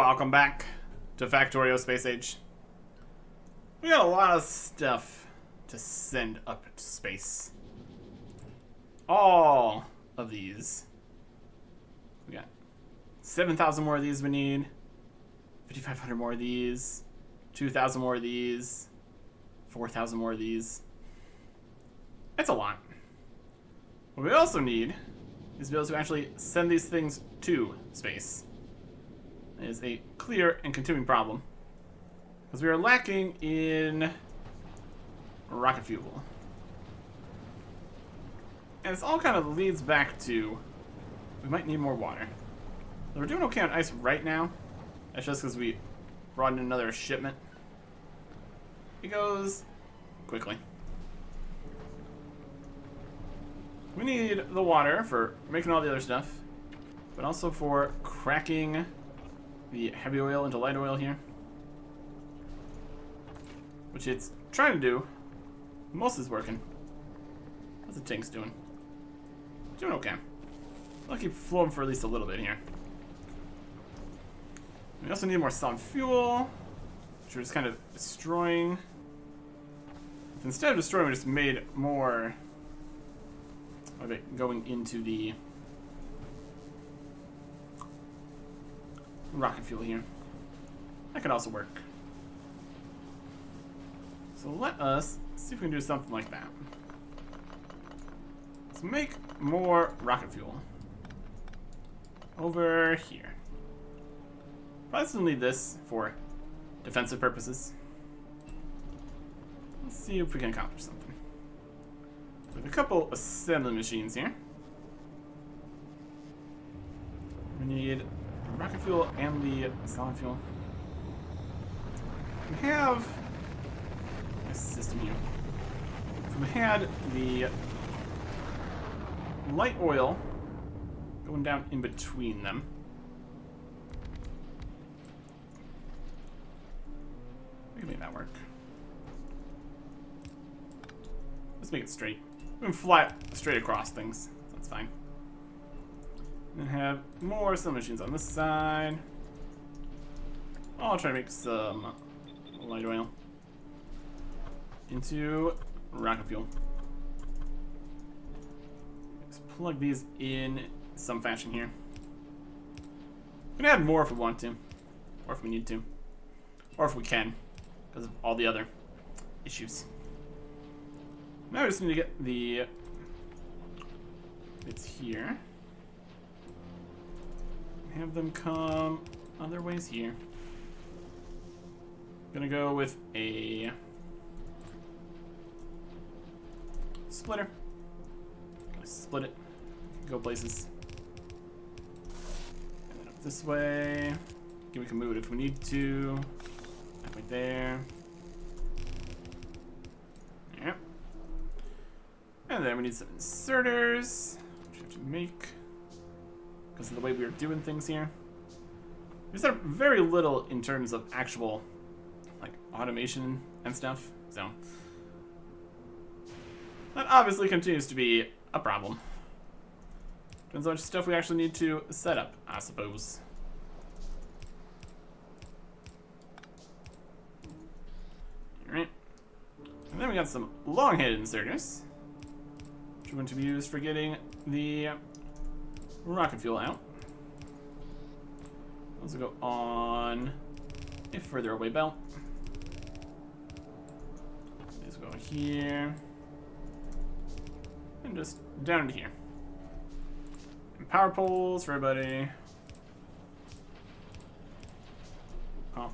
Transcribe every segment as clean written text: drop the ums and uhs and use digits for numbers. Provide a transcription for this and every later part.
Welcome back to Factorio Space Age. We got a lot of stuff to send up to space. All of these. We got 7,000 more of these we need. 5,500 more of these. 2,000 more of these. 4,000 more of these. It's a lot. What we also need is to be able to actually send these things to space. It is a clear and continuing problem, because we are lacking in rocket fuel. And this all kind of leads back to, we might need more water. We're doing okay on ice right now. That's just because we brought in another shipment. It goes quickly. We need the water for making all the other stuff, but also for cracking the heavy oil into light oil here, which it's trying to do. Most is working. How's the tanks doing? Doing okay. I'll keep flowing for at least a little bit here. We also need more solid fuel, which we're just kind of destroying. Instead of destroying, we just made more of it going into the rocket fuel here. That could also work. So let us see if we can do something like that. Let's make more rocket fuel over here. Probably still need this for defensive purposes. Let's see if we can accomplish something. We have a couple assembly machines here. We need rocket fuel and the solid fuel. We have a system here. So we had the light oil going down in between them. We can make that work. Let's make it straight. We can fly straight across things. So that's fine. And have more assembly machines on this side. I'll try to make some light oil into rocket fuel. Just plug these in some fashion here. We can add more if we want to, or if we need to, or if we can, because of all the other issues. Now we just need to get the bits here. Have them come other ways here. Gonna go with a splitter. Split it. Go places. And then up this way. Okay, we can move it if we need to. Right there. Yep. And then we need some inserters, which we have to make because of the way we are doing things here. We set up very little in terms of actual like automation and stuff, so that obviously continues to be a problem. Depends on how much stuff we actually need to set up, I suppose. Alright. And then we got some long-headed inserters, which are going to be used for getting the rocket fuel out. Those will go on a further away belt. These will go here. And just down into here. And power poles for everybody. Oh.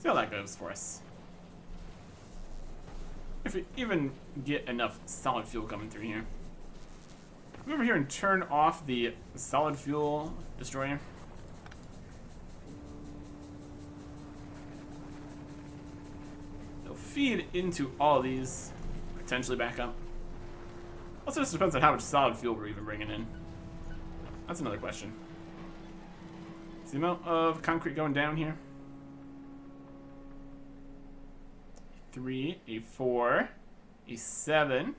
See how that goes for us. If we even get enough solid fuel coming through here. Come over here and turn off the solid fuel destroyer. They'll feed into all of these, potentially back up. Also, just depends on how much solid fuel we're even bringing in. That's another question. Is the amount of concrete going down here? 3, a 4, a 7,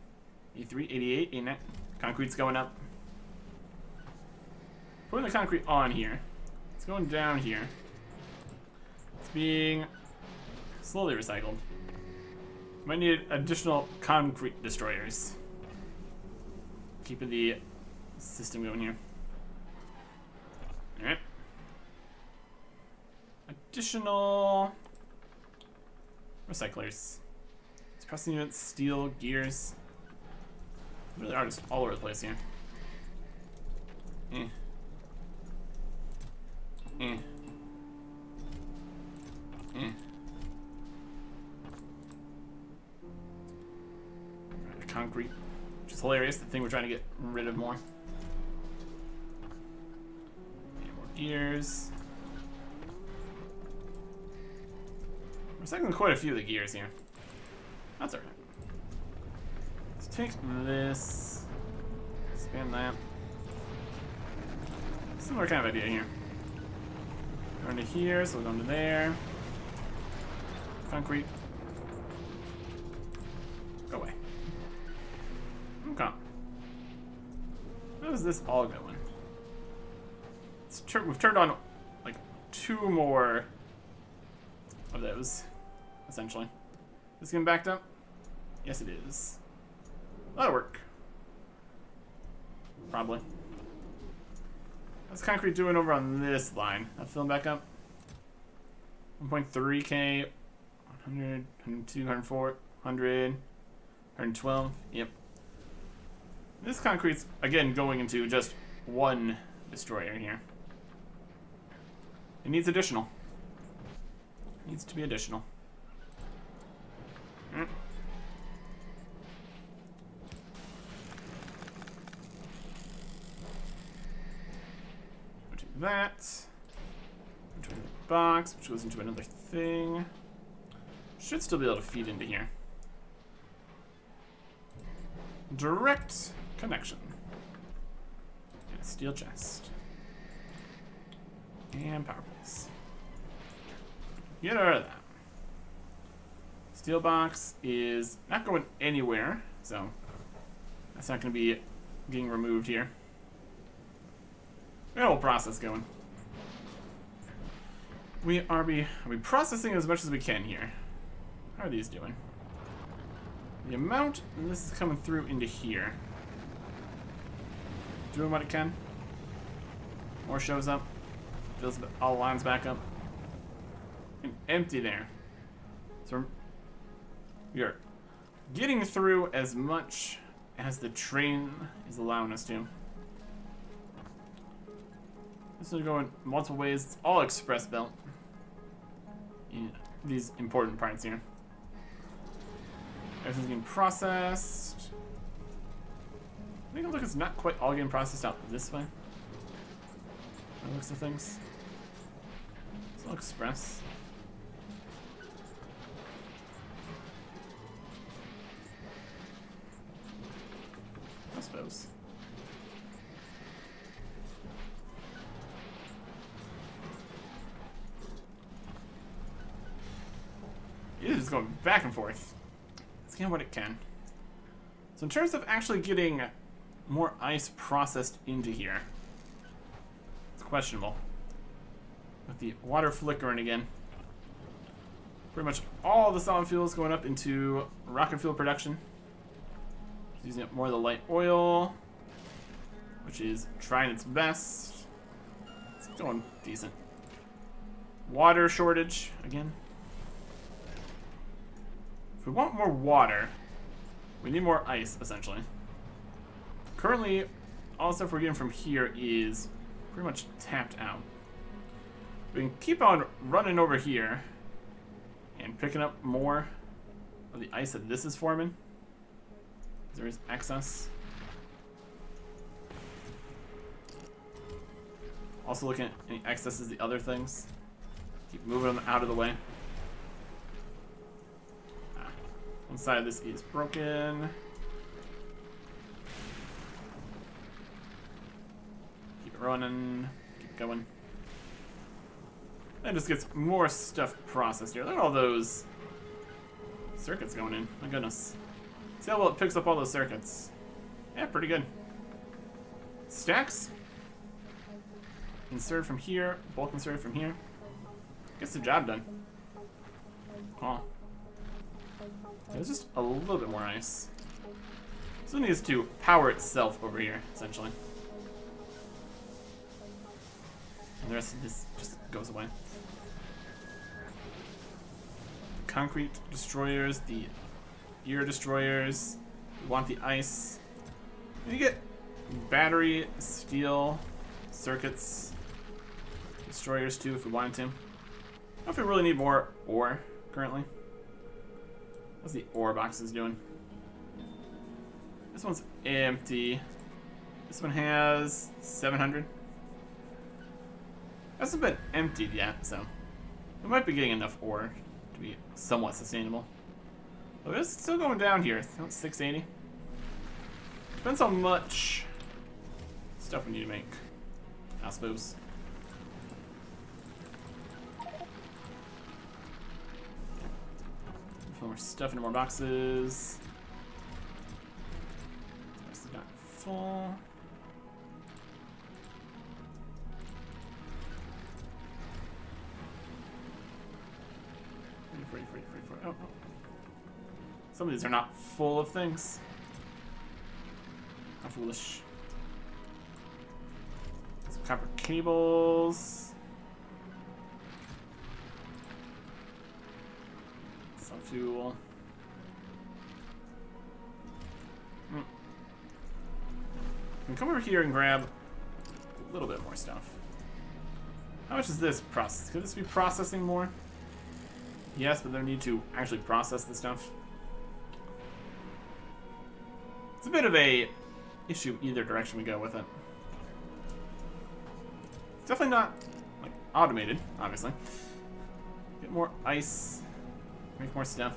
a 3, 88, a 9. Concrete's going up. Putting the concrete on here It's going down here. It's being slowly recycled. Might need additional concrete destroyers. Keeping the system going here. Alright. Additional recyclers. It's pressing units, steel, gears. They really are just all over the place here. Eh. Eh. Eh. Concrete, which is hilarious. The thing we're trying to get rid of more. And more gears. We're recycling quite a few of the gears here. That's alright. Let's take this. Expand that. Similar kind of idea here. Going to here, so we're going to there. Concrete. Go away. Okay. How is this all going? We've turned on like 2 more of those, essentially. Is this getting backed up? Yes, it is. That'll work. Probably. How's concrete doing over on this line? That filling back up? 1.3k, 100, 102, 104, 100, 112. Yep. This concrete's, again, going into just 1 destroyer here. It needs additional. It needs to be additional. Mm. Go to that. Go to the box, which goes into another thing. Should still be able to feed into here. Direct connection. And a steel chest. And power place. Get rid of that. Steel box is not going anywhere, so that's not going to be getting removed here. We got a whole process going. Are we processing as much as we can here? How are these doing? The amount, and this is coming through into here. Doing what it can. More shows up. Fills all the lines back up. And empty there. So we are getting through as much as the train is allowing us to. This is going multiple ways. It's all express belt. In these important parts here. Everything's getting processed. I think it looks not quite all getting processed out this way. By the looks of things. It's all express. I suppose. It is going back and forth. It's getting what it can. So in terms of actually getting more ice processed into here, it's questionable. With the water flickering again. Pretty much all the solid fuels going up into rocket fuel production. Using up more of the light oil, which is trying its best. It's going decent. Water shortage again. If we want more water, we need more ice, essentially. Currently, all the stuff we're getting from here is pretty much tapped out. We can keep on running over here and picking up more of the ice that this is forming. There is excess. Also looking at any excesses, the other things. Keep moving them out of the way. One side of this is broken. Keep it running. Keep going. That just gets more stuff processed here. Look at all those circuits going in. My goodness. See how well it picks up all those circuits. Yeah, pretty good. Stacks. insert from here, bulk insert from here. Gets the job done. Oh. There's just a little bit more ice. So it needs to power itself over here, essentially. And the rest of this just goes away. Concrete destroyers, the ear destroyers. We want the ice. You get battery, steel, circuits, destroyers too if we wanted to. I don't know if we really need more ore currently. What's the ore boxes doing? This one's empty. This one has 700. Hasn't been emptied yet, so we might be getting enough ore to be somewhat sustainable. But it's still going down here. It's 680. Depends how much stuff we need to make, I suppose. Put more stuff into more boxes. This is not full. Oh, oh. Some of these are not full of things. How foolish. Some copper cables. Some fuel. We can come over here and grab a little bit more stuff. How much is this process? Could this be processing more? Yes, but they need to actually process the stuff. It's a bit of a issue either direction we go with it. It's definitely not like automated, obviously. Get more ice, make more stuff.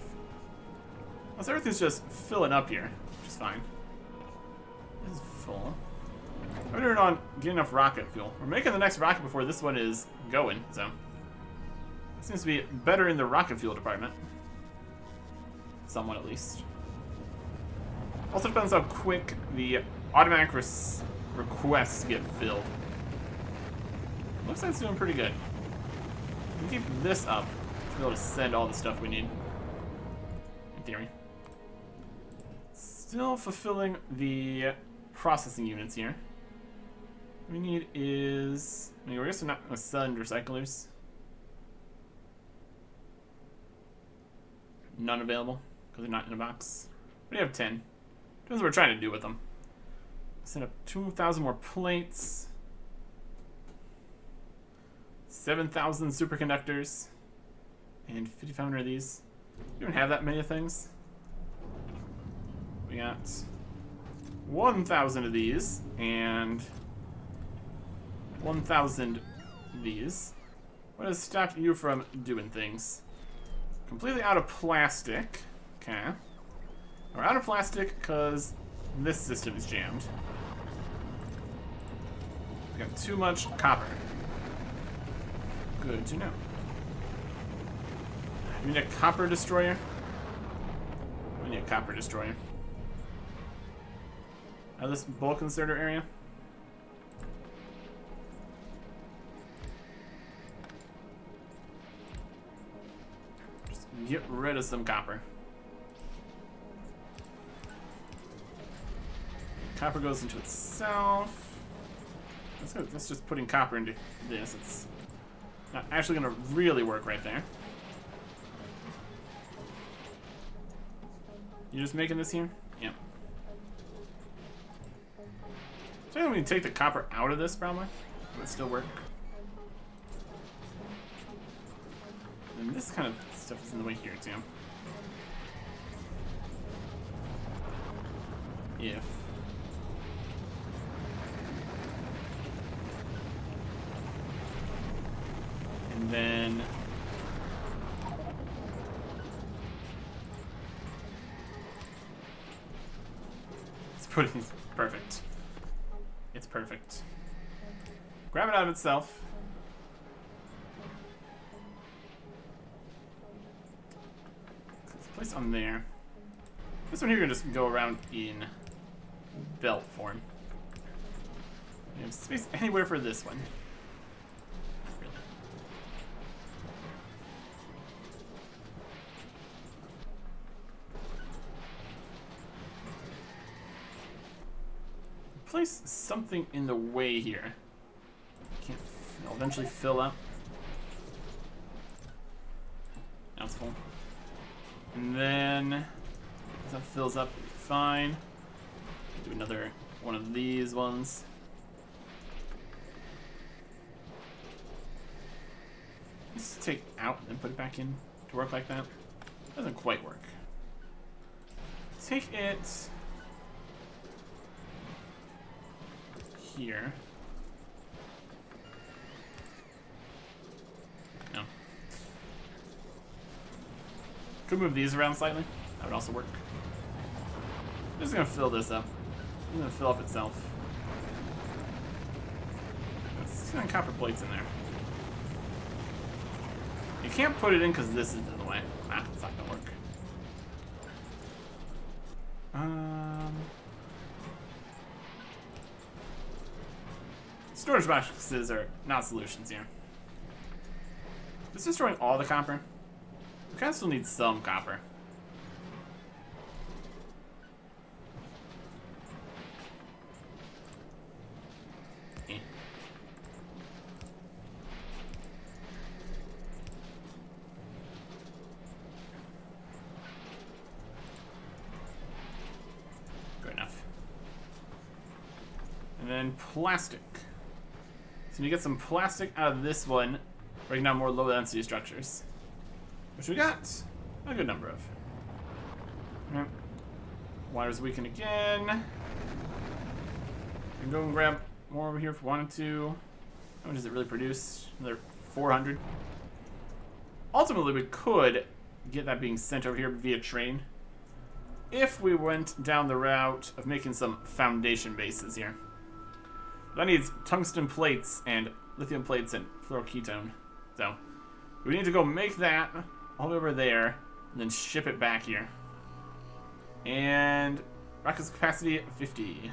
Plus everything's just filling up here, which is fine. This is full. I'm doing on getting enough rocket fuel. We're making the next rocket before this one is going, so. Seems to be better in the rocket fuel department. Somewhat, at least. Also depends how quick the automatic requests get filled. Looks like it's doing pretty good. We can keep this up to be able to send all the stuff we need. In theory. Still fulfilling the processing units here. What we need is... I mean, we're just not going to send recyclers. None available, because they're not in a box. We have 10. Depends what we're trying to do with them. Send up 2,000 more plates. 7,000 superconductors. And 5,500 of these. We don't have that many of things. We got 1,000 of these, and 1,000 of these. What has stopped you from doing things? Completely out of plastic. Okay. We're out of plastic because this system is jammed. We got too much copper. Good to know. We need a copper destroyer. We need a copper destroyer. Now this bulk inserter area. Get rid of some copper. Copper goes into itself. That's just putting copper into this. It's not actually going to really work right there. You just making this here? Yeah. So I think we can take the copper out of this probably. Would it still work? And this kind of stuff is in the way here too. If and then it's pretty perfect. It's perfect. Grab it out of itself. Place on there. This one here can just go around in belt form. We have space anywhere for this one. place something in the way here. Can't. It'll eventually fill up. Now it's full. And then as that fills up, it'll be fine. Do another one of these ones. Just take out and put it back in to work like that. Doesn't quite work. Take it here. No. Could move these around slightly. That would also work. I'm just gonna fill this up. It's gonna fill up itself. Let's get copper plates in there. You can't put it in because this is in the way. Ah, it's not gonna work. Storage boxes are not solutions here. Is destroying all the copper? We kind of still need some copper. Good enough. And then plastic. So you get some plastic out of this one, breaking down more low density structures. Which we got a good number of. Right. Water's weakened again. We can go and grab more over here if we wanted to. How much does it really produce? Another 400. Ultimately, we could get that being sent over here via train if we went down the route of making some foundation bases here. That needs tungsten plates and lithium plates and fluoroketone. So we need to go make that all the way over there and then ship it back here. And rocket's capacity 50.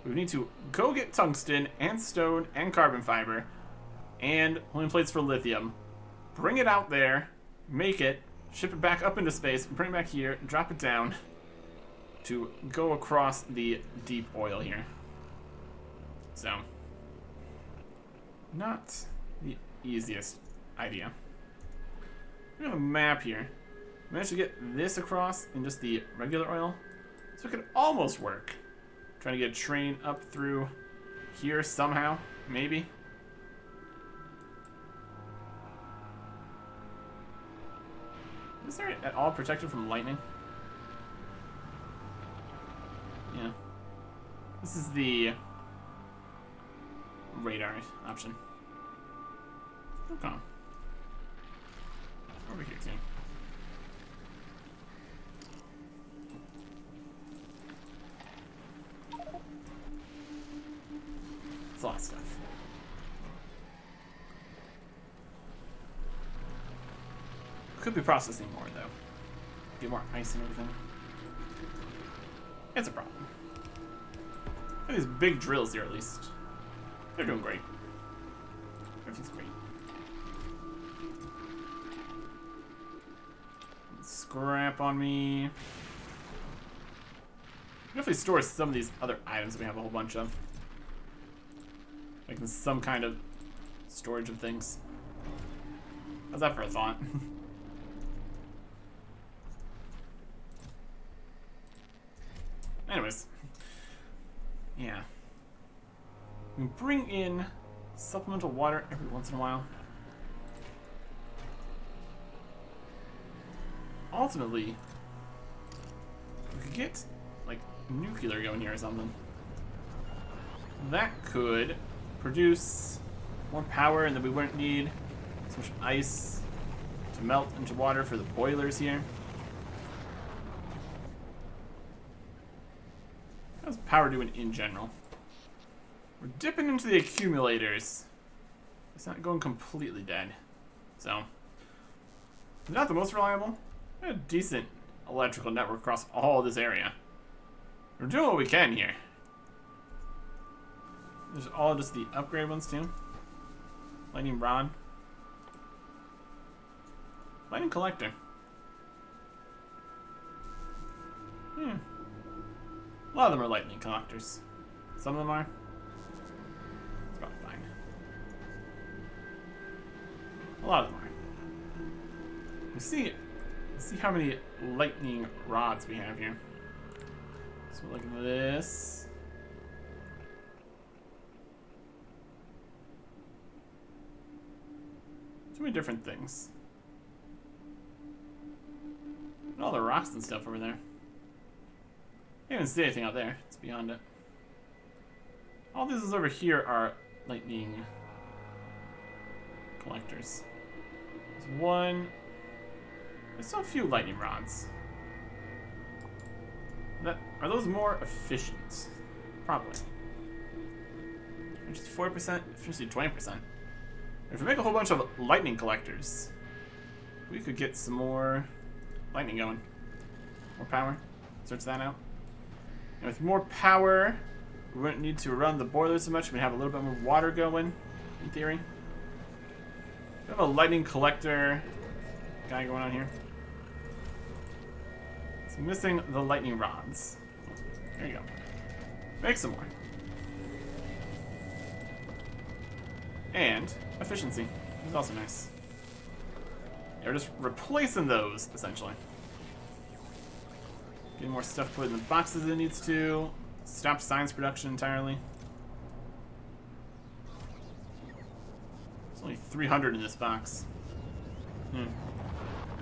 We need to go get tungsten and stone and carbon fiber and lithium plates for lithium. Bring it out there, make it, ship it back up into space, bring it back here, drop it down to go across the deep oil here. So, not the easiest idea. We have a map here. We managed to get this across in just the regular oil, so it could almost work. Trying to get a train up through here somehow, maybe. Is there at all protected from lightning? Yeah. This is the radar option. Okay. Over here too. It's a lot of stuff. Could be processing more though. Get more ice and everything. It's a problem. And these big drills here at least. They're doing great. Everything's great. Scrap on me. Definitely store some of these other items that we have a whole bunch of. Like some kind of storage of things. How's that for a thought? Anyways. Yeah. We bring in supplemental water every once in a while. Ultimately, we could get like nuclear going here or something. That could produce more power, and then we wouldn't need so much ice to melt into water for the boilers here. How's power doing in general? We're dipping into the accumulators. It's not going completely dead. So, not the most reliable. A decent electrical network across all this area. We're doing what we can here. There's all just the upgrade ones too. Lightning rod. Lightning collector. A lot of them are lightning collectors. Some of them are. It's probably fine. A lot of them are. Let's see how many lightning rods we have here. So look at this. Too many different things. And all the rocks and stuff over there. I can't even see anything out there. It's beyond it. All these over here are lightning collectors. There's one. There's so few lightning rods. Are those more efficient? Probably. Just 4%, efficiency 20%. If we make a whole bunch of lightning collectors, we could get some more lightning going. More power. Search that out. And with more power, we wouldn't need to run the boiler so much. We'd have a little bit more water going, in theory. We have a lightning collector guy going on here. It's missing the lightning rods. There you go. Make some more. And efficiency. This is also nice. Yeah, we're just replacing those, essentially. Getting more stuff put in the boxes it needs to. Stop science production entirely. There's only 300 in this box. It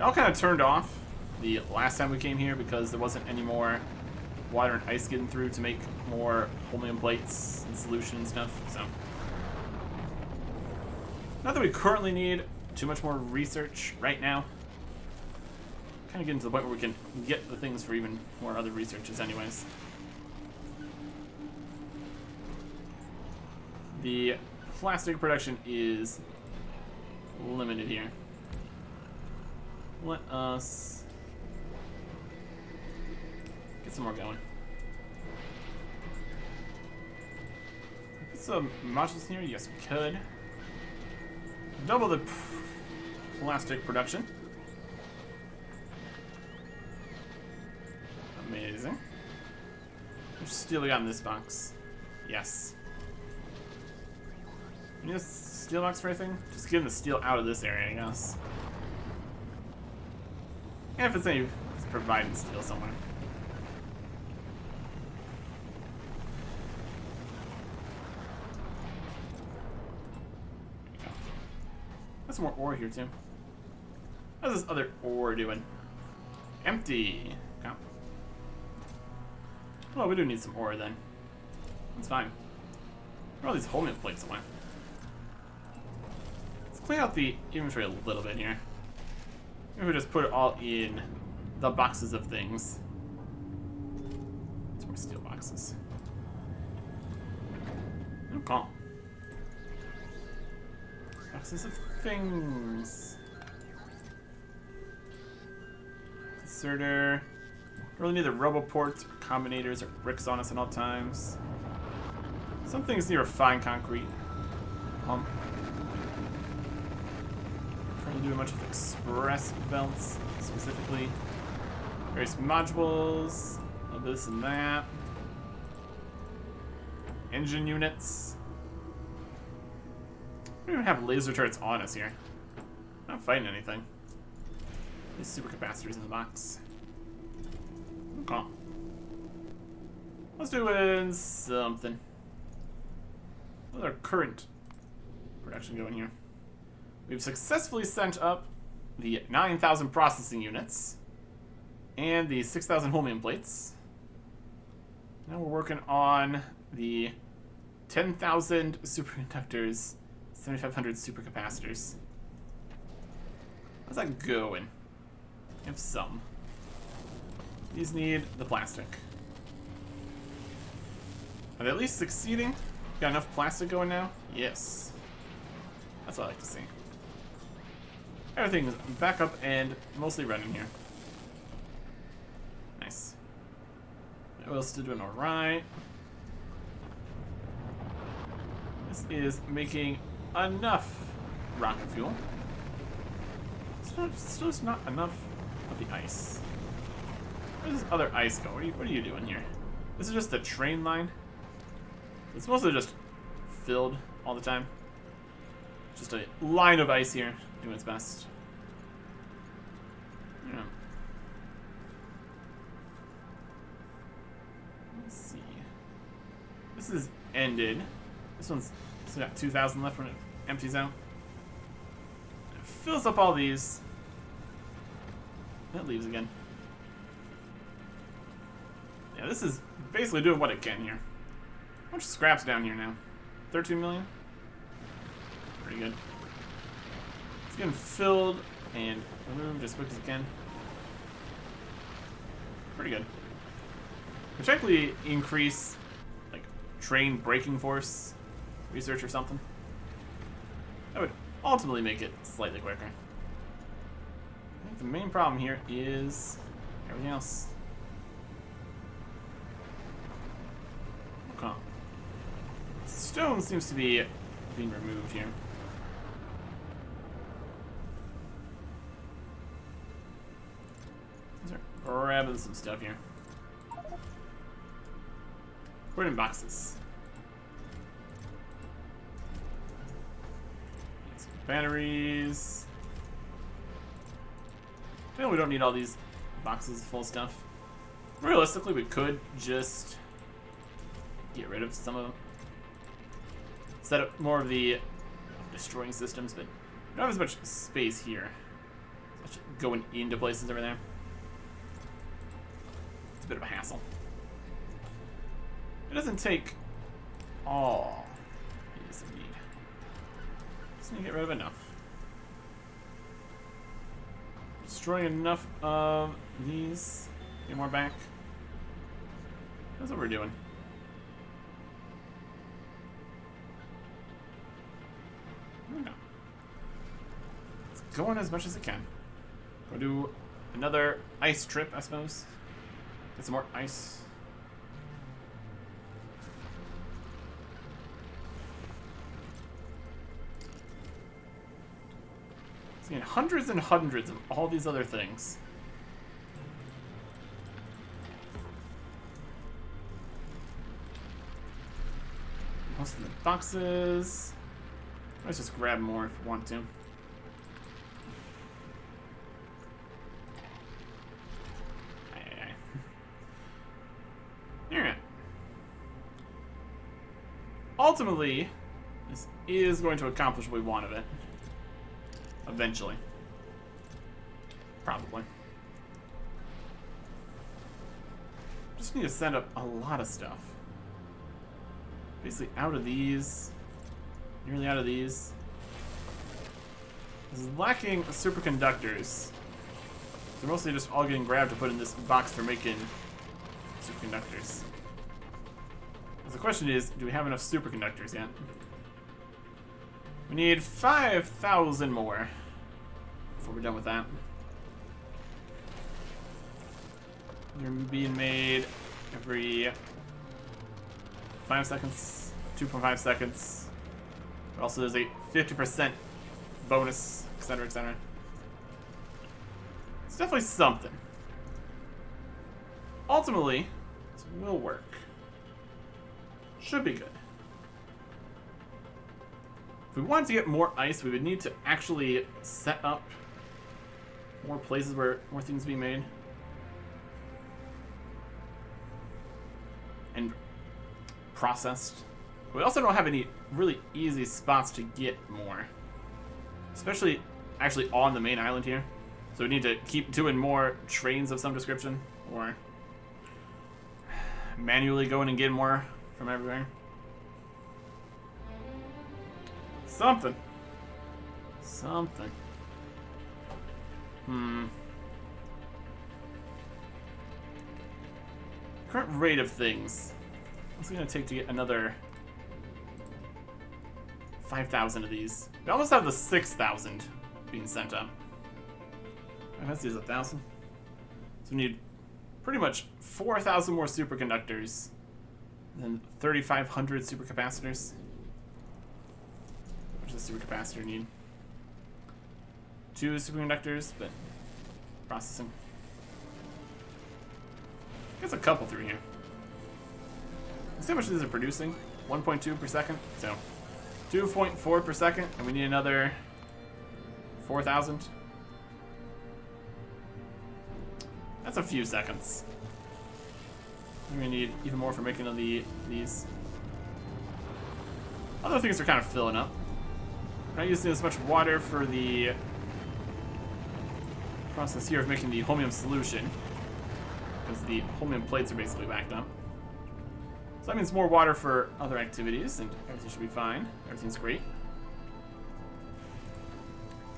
all kind of turned off the last time we came here because there wasn't any more water and ice getting through to make more holmium plates and solution and stuff, so. Not that we currently need too much more research right now. Kind of getting to the point where we can get the things for even more other researches anyways. The plastic production is limited here. Let us get some more going. Put some modules in here? Yes, we could. Double the plastic production. Amazing. How much steel we got in this box? Yes. You need a steel box for anything? Just getting the steel out of this area, I guess. And if it's any, it's providing steel somewhere. There's some more ore here too. How's this other ore doing? Empty. Okay. Well, we do need some ore then. That's fine. Where are all these holmium plates away? Let's clean out the inventory a little bit here. Maybe we just put it all in the boxes of things. Some more steel boxes. Okay. Boxes of things. Inserter. Really need the roboports, or combinators, or bricks on us at all times. Some things need refined concrete. Pump. Currently doing much with express belts, specifically. Various modules of this and that. Engine units. We don't even have laser turrets on us here. Not fighting anything. These supercapacitors in the box. Okay. Let's do something. What's our current production going here? We've successfully sent up the 9,000 processing units and the 6,000 holmium plates. Now we're working on the 10,000 superconductors, 7,500 supercapacitors. How's that going? We have some. These need the plastic. Are they at least succeeding? Got enough plastic going now? Yes. That's what I like to see. Everything's back up and mostly running here. Nice. The oil's still doing alright. This is making enough rocket fuel. Still just not enough of the ice. Where does this other ice go? What are you doing here? This is just the train line. It's mostly just filled all the time. Just a line of ice here, doing its best. Yeah. Let's see. This is ended. This one's still got 2,000 left when it empties out. It fills up all these. That leaves again. Yeah, this is basically doing what it can here. How much scrap's down here now? 13 million? Pretty good. It's getting filled and removed as quick as it can. Pretty good. Could technically increase like train braking force research or something. That would ultimately make it slightly quicker. I think the main problem here is everything else. Okay. Stone seems to be being removed here. Start grabbing some stuff here. Put it in boxes. Some batteries. I feel we don't need all these boxes full of stuff. Realistically, we could just get rid of some of them. Set up more of the destroying systems, but we don't have as much space here. Much going into places over there. It's a bit of a hassle. It doesn't take all these we need. Just need to get rid of enough. Destroying enough of these. Get more back. That's what we're doing. It's going as much as it can. Go do another ice trip, I suppose. Get some more ice. Seeing hundreds and hundreds of all these other things. Most of the boxes. Let's just grab more if we want to. Alright. Ultimately, this is going to accomplish what we want of it. Eventually. Probably. Just need to send up a lot of stuff. Basically out of these. Nearly out of these. This is lacking superconductors. They're mostly just all getting grabbed to put in this box for making superconductors. The question is, do we have enough superconductors yet? We need 5,000 more before we're done with that. They're being made every 5 seconds, 2.5 seconds. But also there's a 50% bonus, etc., etc. It's definitely something. Ultimately, this will work. Should be good. If we wanted to get more ice, we would need to actually set up more places where more things be made. And processed. We also don't have any really easy spots to get more. Especially actually on the main island here. So we need to keep doing more trains of some description. Or manually going and getting more from everywhere. Something. Something. Current rate of things. What's it gonna take to get another 5,000 of these? We almost have the 6,000 being sent up. Let's use 1,000. So we need pretty much 4,000 more superconductors. And then 3,500 supercapacitors. What does a supercapacitor need? 2 superconductors, but processing. There's a couple through here. Let's see how much these are producing. 1.2 per second. So 2.4 per second, and we need another 4,000. That's a few seconds. We're gonna need even more for making these. Other things are kind of filling up. We're not using as much water for the process here of making the holmium solution, because the holmium plates are basically backed up. So that means more water for other activities, and everything should be fine. Everything's great.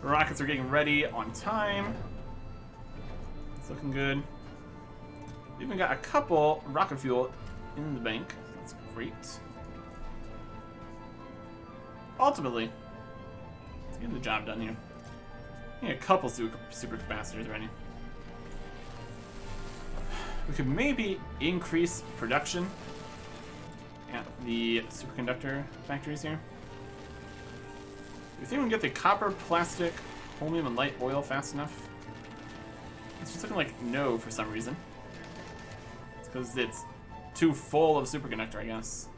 The rockets are getting ready on time. It's looking good. We even got a couple rocket fuel in the bank. That's great. Ultimately, let's get the job done here. I need a couple super capacitors ready. We could maybe increase production at the superconductor factories here. Do you think we can get the copper, plastic, holmium, and light oil fast enough? It's just looking like no for some reason. It's because it's too full of superconductor, I guess.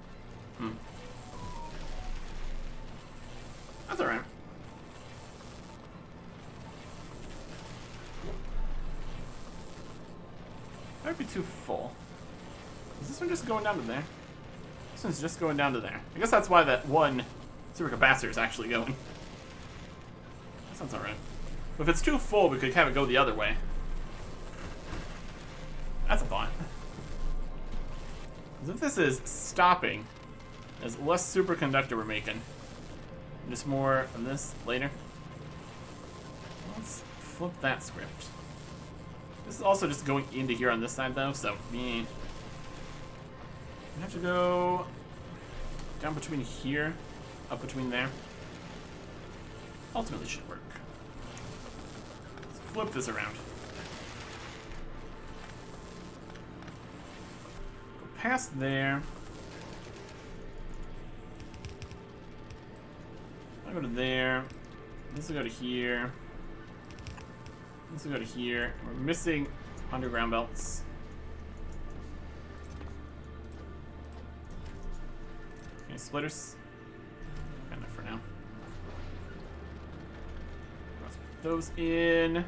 That's alright. That would be too full. Is this one just going down to there? This one's just going down to there. I guess that's why that one supercapacitor is actually going. That sounds alright. But if it's too full, we could have it go the other way. That's a thought. Because if this is stopping, there's less superconductor we're making. Just more of this later. Let's flip that script. This is also just going into here on this side, though, so we have to go down between here, up between there. Ultimately should work. Let's flip this around. Go past there. I'll go to there. This will go to here. This will go to here. We're missing underground belts. Okay, splitters. Kind of for now. Let's put those in.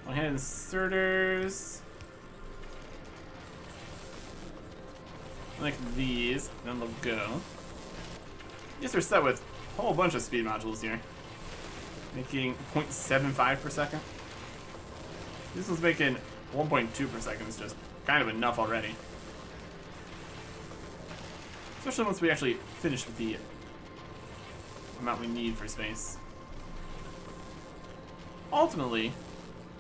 One-hand inserters. Like these, then they'll go. These are set with a whole bunch of speed modules here. Making 0.75 per second. This one's making 1.2 per second. It's just kind of enough already. Especially once we actually finish with the amount we need for space. Ultimately,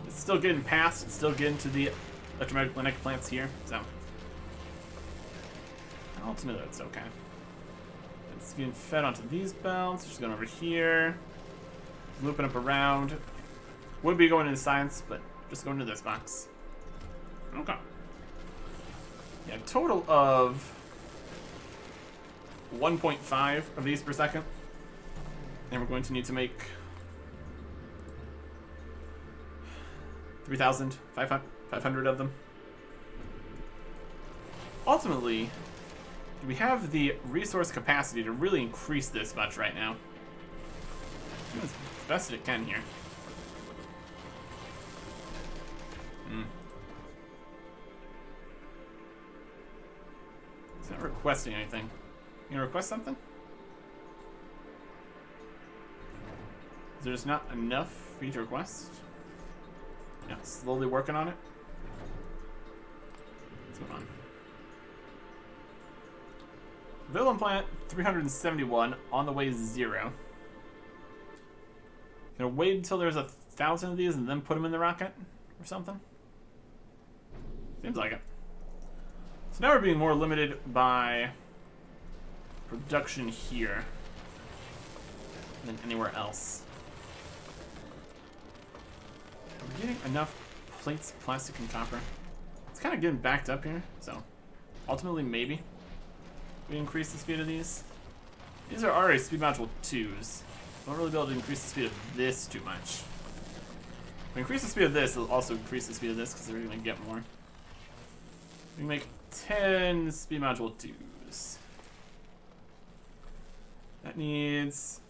it's still getting past, it's still getting to the electromagnetic plants here, so ultimately it's okay. It's getting fed onto these belts, just going over here, looping up around. Would be going into science, but just going to this box. Okay. Yeah, total of 1.5 of these per second. And we're going to need to make 3,500 of them. Ultimately, we have the resource capacity to really increase this much right now. Doing as best it can here. It's not requesting anything. You gonna request something? Is there just not enough for you to request? Yeah, slowly working on it. What's going on? Villain plant 371 on the way 0. Gonna wait until there's 1,000 of these and then put them in the rocket or something? Seems like it. So now we're being more limited by production here than anywhere else. Are we getting enough plates, plastic, and copper? It's kind of getting backed up here, so ultimately maybe we increase the speed of these. These are already speed module 2s. Don't really be able to increase the speed of this too much. If we increase the speed of this, it'll also increase the speed of this because they're going to get more. We can make 10 speed module 2s. That needs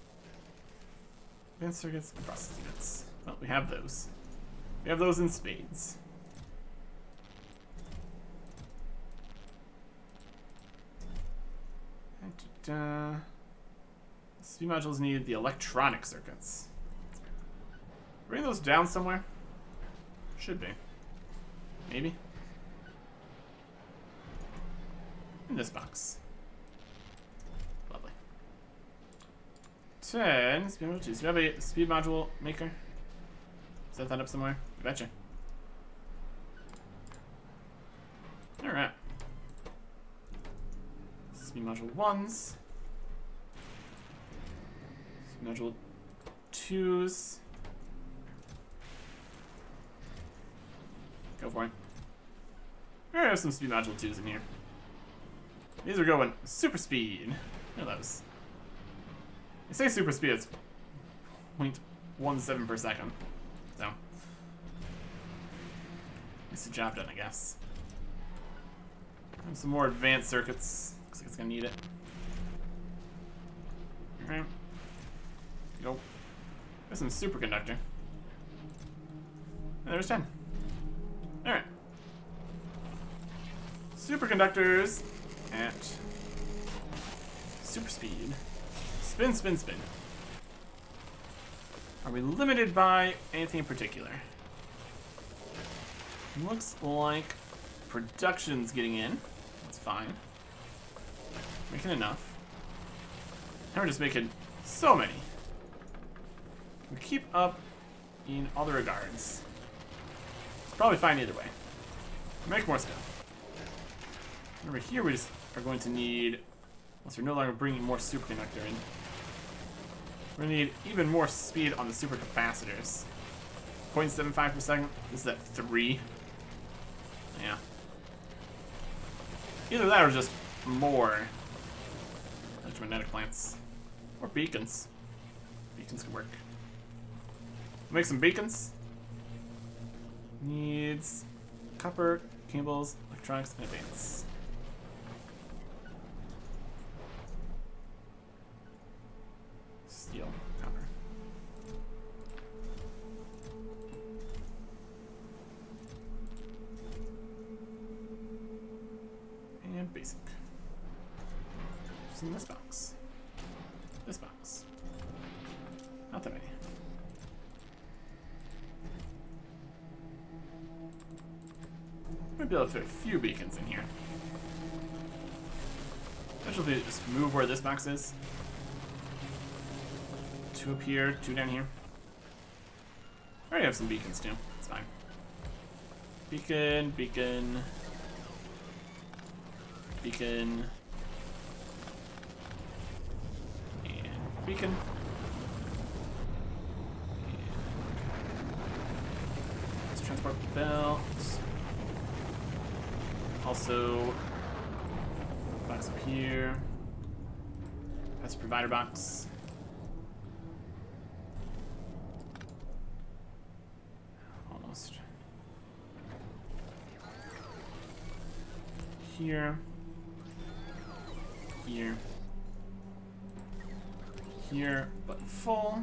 advanced circuits and process units. Well, we have those. We have those in spades. Speed modules need the electronic circuits. Bring those down somewhere? Should be. Maybe. In this box. Lovely. 10 speed module 2s. Do you have a speed module maker? Set that up somewhere? I betcha. Alright. Speed module 1s. Speed module 2s. Go for it. Alright, I have some speed module 2s in here. These are going super speed. Look at those. They say super speed, it's 0.17 per second. So, it's a job done, I guess. And some more advanced circuits. Looks like it's gonna need it. Alright. Go. There's some superconductor. And there's 10. Alright. Superconductors at super speed. Spin, spin, spin. Are we limited by anything in particular? Looks like production's getting in. That's fine. Making enough. Now we're just making so many. We keep up in all the regards. It's probably fine either way. Make more stuff. Over here we just are going to need, once we're no longer bringing more superconductor in, we're going to need even more speed on the supercapacitors. 0.75 per second. This is at 3. Yeah. Either that or just more electromagnetic plants. Or beacons. Beacons can work. Make some beacons. Needs copper, cables, electronics, and advance. Steel, copper. And basic. Just in this box. This box. Not that many. Might be able to fit a few beacons in here. Eventually just move where this box is. 2 up here, 2 down here. I already have some beacons too. It's fine. Beacon, beacon. Beacon. And beacon. Let's transport belt. Also, box up here. That's a provider box. Almost. Here. Here. Here, but full.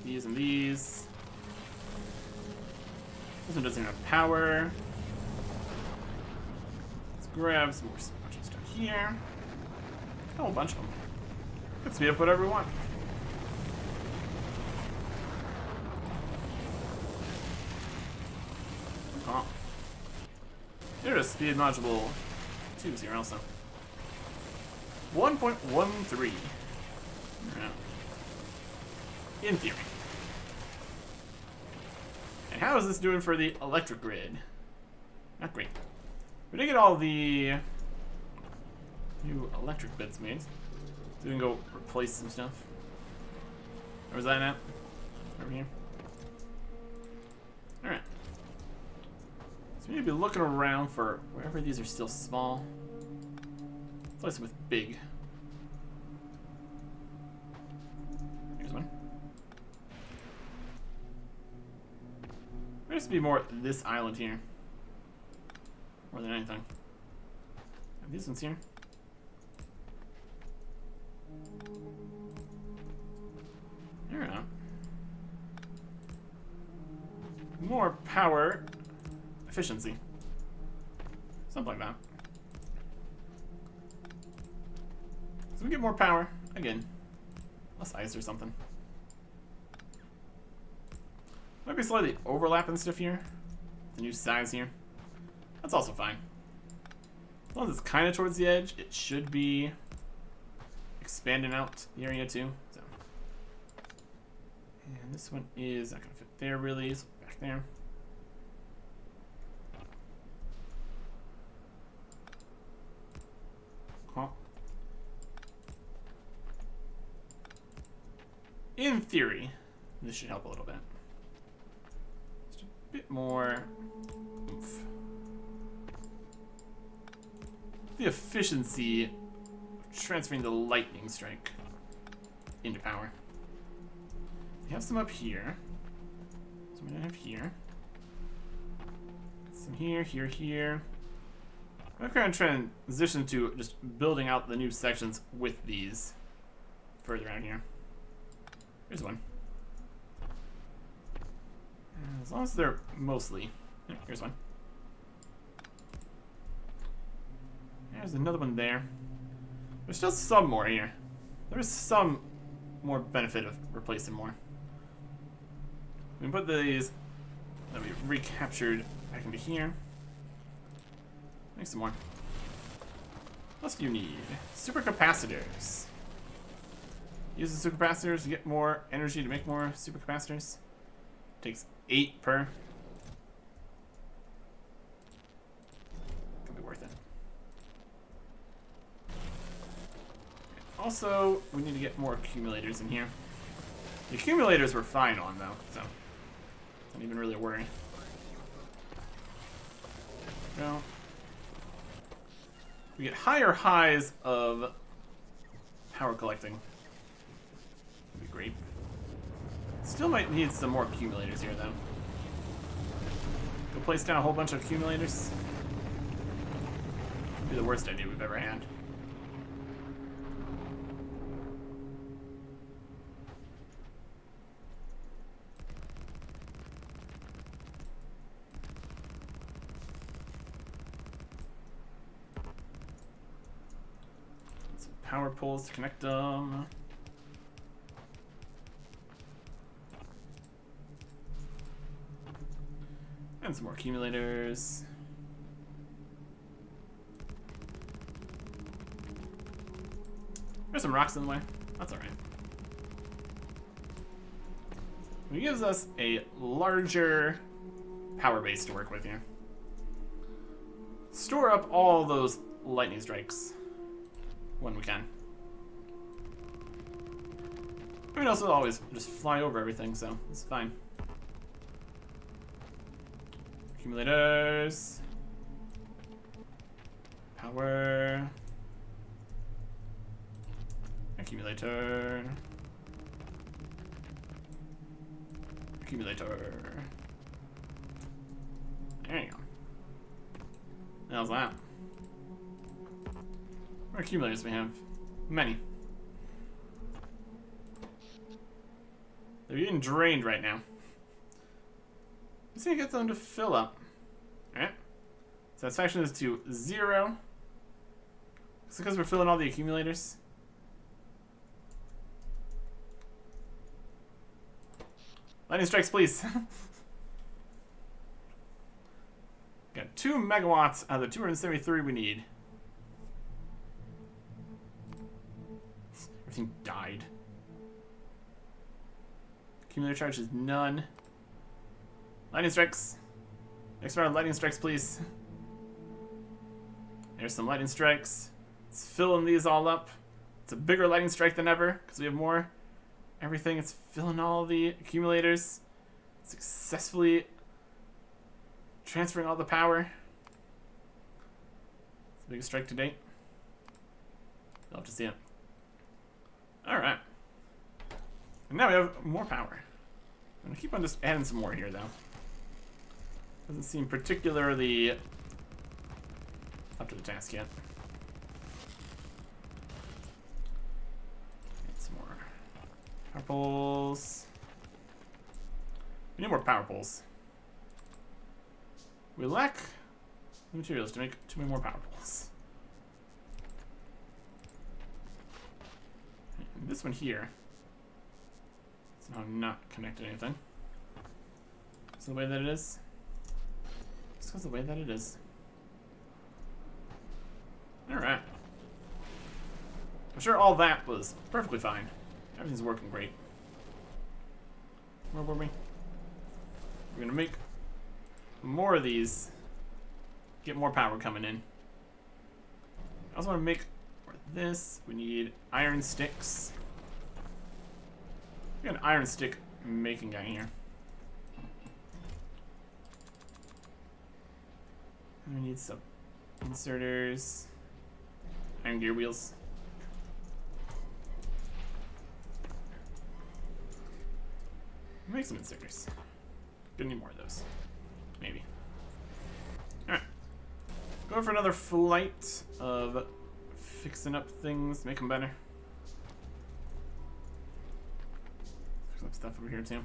These and these. This one doesn't have power. Let's grab some more stuff here. Oh, a bunch of them. Let's speed up whatever we want. Oh. There's a speed module 2s here also. 1.13. Yeah. In theory. And how is this doing for the electric grid? Not great. We did get all the new electric bits made. So we can go replace some stuff. Where was that at? Over here. Alright. So we need to be looking around for wherever these are still small. Place them with big. Here's one. There needs to be more this island here. more than anything. Have these ones here. Alright. More power efficiency. Something like that. So we get more power. Again, less ice or something. Might be slightly overlapping stuff here. The new size here. That's also fine. As long as it's kind of towards the edge, it should be expanding out the area too. So. And this one is not going to fit there really, so back there. Huh. In theory, this should help a little bit. Just a bit more oomph. The efficiency of transferring the lightning strike into power. We have some up here. Some we don't have here. Some here, here, here. I'm going to transition to just building out the new sections with these further out here. Here's one. And as long as they're mostly... Yeah, here's one. There's another one there. There's still some more here. There's some more benefit of replacing more. We can put these that we recaptured back into here. Make some more. What else do you need? Supercapacitors. Use the supercapacitors to get more energy to make more supercapacitors. Takes 8 per. Could be worth it. Also, we need to get more accumulators in here. The accumulators were fine on though, so don't even really worry. No. We get higher highs of power collecting. That'd be great. Still might need some more accumulators here though. Go place down a whole bunch of accumulators. Would be the worst idea we've ever had. Power poles to connect them. And some more accumulators. There's some rocks in the way. That's alright. It gives us a larger power base to work with here. Store up all those lightning strikes when we can. I mean, also always just fly over everything, so it's fine. Accumulators. Power. Accumulator. Accumulator. There you go. How's that? What accumulators do we have? Many. They're getting drained right now. Let's see if I get them to fill up. Alright. Satisfaction is to 0. It's because we're filling all the accumulators. Lightning strikes, please. Got 2 megawatts out of the 273 we need. Everything died. Accumulator charge is none. Lightning strikes. Next round, lightning strikes, please. There's some lightning strikes. It's filling these all up. It's a bigger lightning strike than ever because we have more. Everything. It's filling all the accumulators. Successfully transferring all the power. It's the biggest strike to date. You'll have to see it. Alright. And now we have more power. I'm going to keep on just adding some more here, though. Doesn't seem particularly up to the task yet. Need some more power poles. We need more power poles. We lack the materials to make too many more power poles. And this one here is now not connected to anything. It's the way that it is. Just because the way that it is. Alright. I'm sure all that was perfectly fine. Everything's working great. Where were we? We're gonna make more of these. Get more power coming in. I also want to make more of this. We need iron sticks. We got an iron stick making guy here. And we need some inserters. Iron gear wheels. Make some inserters. Gonna need more of those. Maybe. Alright. Going for another flight of fixing up things, make them better. There's some stuff over here too.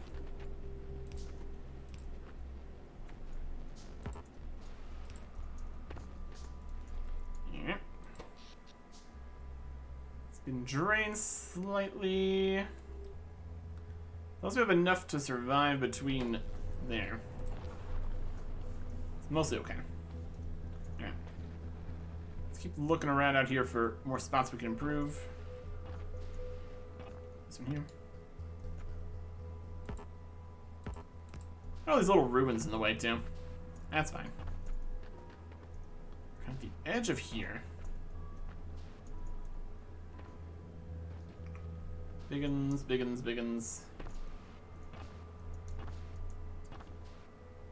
Yeah. It's been drained slightly. Unless we have enough to survive between there. It's mostly okay. Yeah. Let's keep looking around out here for more spots we can improve. This one here. All these little ruins in the way too. That's fine. Kind of the edge of here. Biggins, biggins, biggins.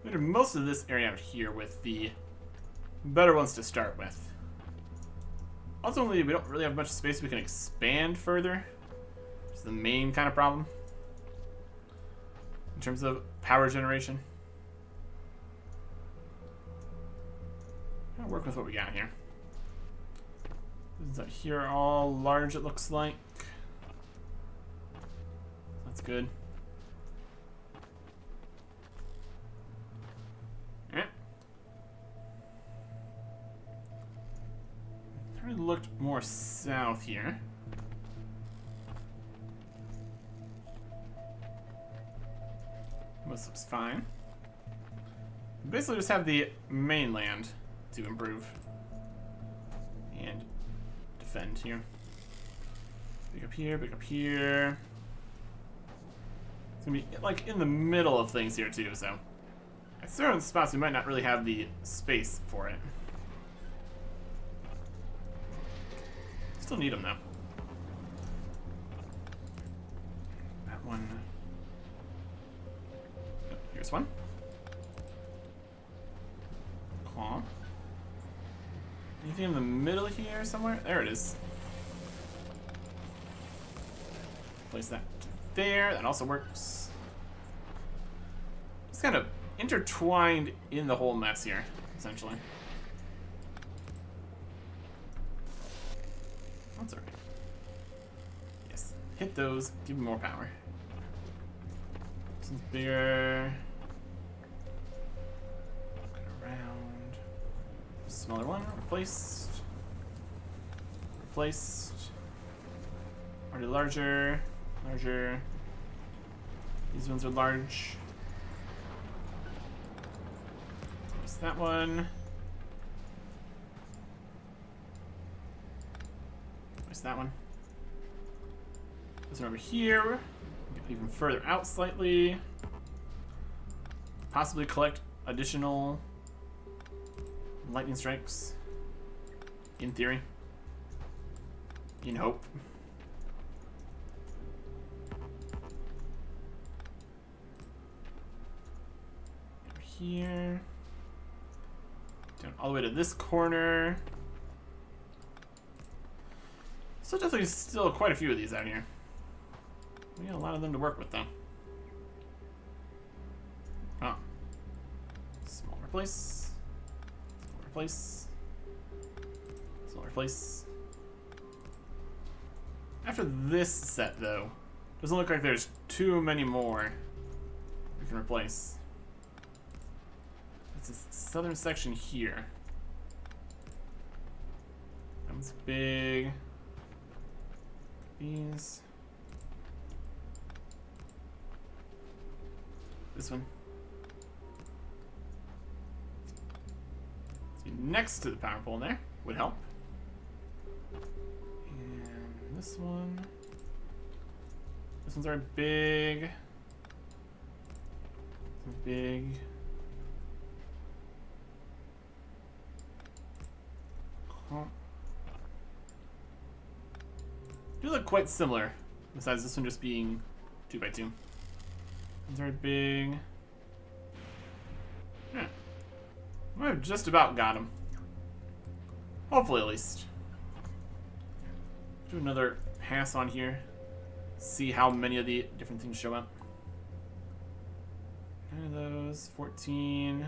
We did most of this area out here with the better ones to start with. Ultimately, we don't really have much space we can expand further. It's the main kind of problem in terms of power generation. I'll work with what we got here. These out here are all large, it looks like. That's good. Looked more south here. Most looks fine. Basically just have the mainland to improve and defend here. Big up here, big up here. It's gonna be like in the middle of things here too, so at certain spots we might not really have the space for it. Still need them though. That one. Oh, here's one. Claw. Anything in the middle here somewhere? There it is. Place that there. That also works. It's kind of intertwined in the whole mess here, essentially. That's alright. Yes. Hit those. Give me more power. This one's bigger. Look around. Smaller one. Replaced. Replaced. Already larger. Larger. These ones are large. Replace that one. That one. This one over here. Get even further out slightly. Possibly collect additional lightning strikes. In theory. In hope. Over here. Down all the way to this corner. So definitely still quite a few of these out here. We got a lot of them to work with though. Oh. Smaller place. Smaller place. replace. After this set, though, doesn't look like there's too many more we can replace. It's this southern section here. That one's big. These. This one. See, next to the power pole there would help. And this one. This one's already big. This one's big. Huh. Do look quite similar, besides this one just being 2x2. It's very big. Yeah. I've just about got him. Hopefully, at least. Do another pass on here. See how many of the different things show up. 9 of those. 14.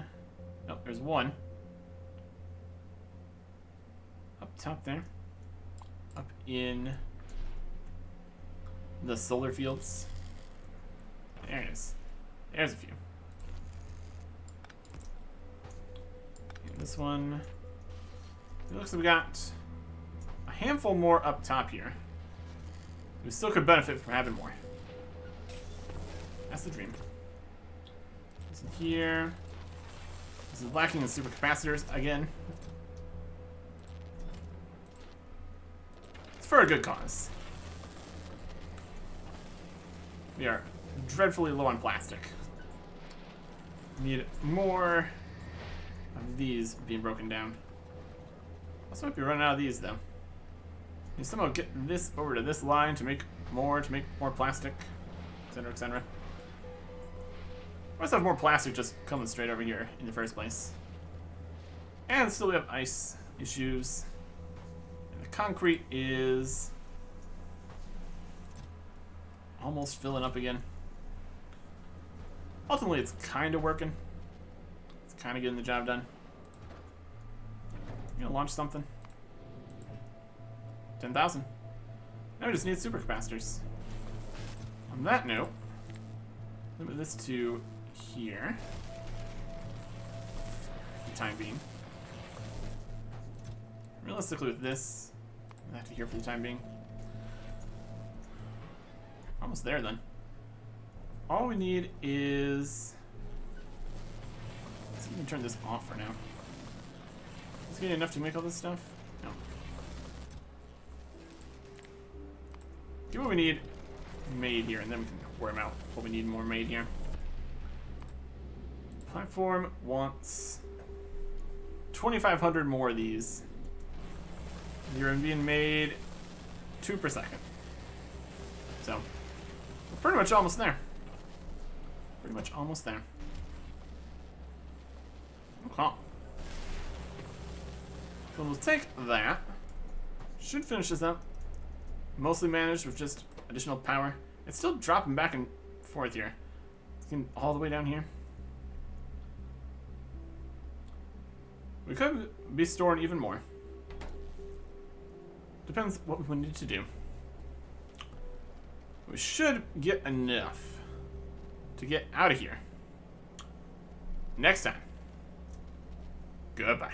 Oh, there's one. Up top there. Up in the solar fields. There it is. There's a few. And this one. It looks like we got a handful more up top here. We still could benefit from having more. That's the dream. This in here. This is lacking in supercapacitors again. It's for a good cause. We are dreadfully low on plastic. Need more of these being broken down. Also might be running out of these though. Need somehow get this over to this line to make more plastic, etc., etc. Must have more plastic just coming straight over here in the first place. And still we have ice issues. And the concrete is almost filling up again. Ultimately, it's kind of working. It's kind of getting the job done. You gonna launch something? 10,000. Now we just need supercapacitors. On that note, limit this to here. For the time being. Realistically, with this, I have to here for the time being. Almost there then. All we need is. Let's even turn this off for now. Is it getting enough to make all this stuff? No. Get what we need made here, and then we can worry about what we need more made here. Platform wants 2,500 more of these. They're being made 2 per second. So, we're pretty much almost there. Pretty much almost there. Okay. So we'll take that. Should finish this up. Mostly managed with just additional power. It's still dropping back and forth here. It's getting all the way down here. We could be storing even more. Depends what we need to do. We should get enough to get out of here. Next time. Goodbye.